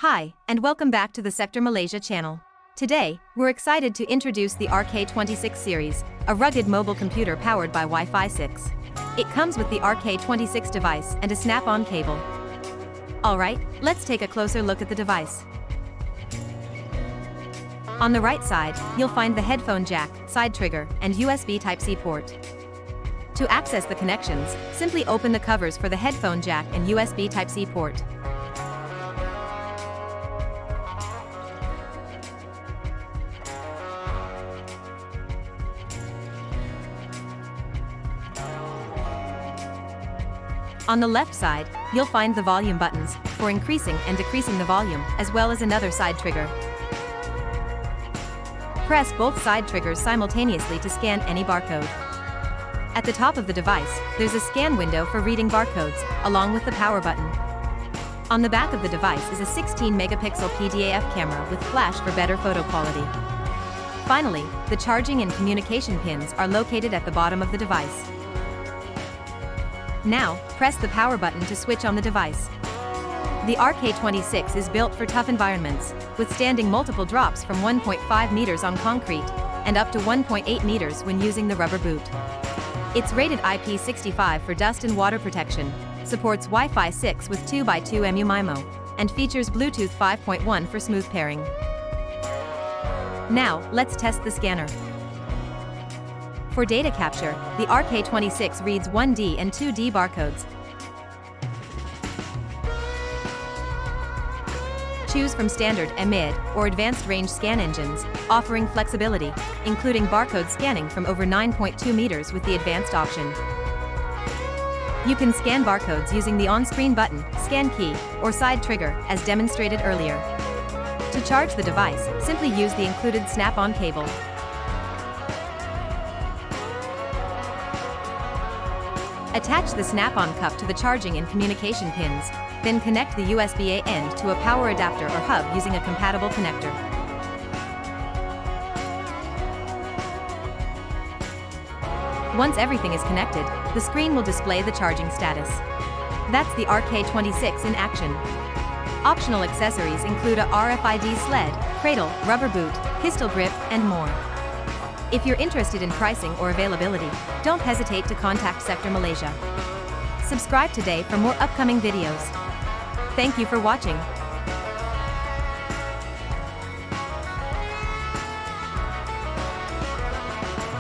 Hi, and welcome back to the Sektor Malaysia channel. Today, we're excited to introduce the RK26 series, a rugged mobile computer powered by Wi-Fi 6. It comes with the RK26 device and a snap-on cable. Alright, let's take a closer look at the device. On the right side, you'll find the headphone jack, side trigger, and USB Type-C port. To access the connections, simply open the covers for the headphone jack and USB Type-C port. On the left side, you'll find the volume buttons for increasing and decreasing the volume, as well as another side trigger. Press both side triggers simultaneously to scan any barcode. At the top of the device, there's a scan window for reading barcodes, along with the power button. On the back of the device is a 16-megapixel PDAF camera with flash for better photo quality. Finally, the charging and communication pins are located at the bottom of the device. Now, press the power button to switch on the device. The RK26 is built for tough environments, withstanding multiple drops from 1.5 meters on concrete and up to 1.8 meters when using the rubber boot. It's rated IP65 for dust and water protection, supports Wi-Fi 6 with 2x2 MU-MIMO, and features Bluetooth 5.1 for smooth pairing. Now, let's test the scanner. For data capture, the RK26 reads 1D and 2D barcodes. Choose from standard, mid, or advanced range scan engines, offering flexibility, including barcode scanning from over 9.2 meters with the advanced option. You can scan barcodes using the on-screen button, scan key, or side trigger, as demonstrated earlier. To charge the device, simply use the included snap-on cable. Attach the snap-on cup to the charging and communication pins, then connect the USB-A end to a power adapter or hub using a compatible connector. Once everything is connected, the screen will display the charging status. That's the RK26 in action. Optional accessories include a RFID sled, cradle, rubber boot, pistol grip, and more. If you're interested in pricing or availability, don't hesitate to contact Sektor Malaysia. Subscribe today for more upcoming videos. Thank you for watching.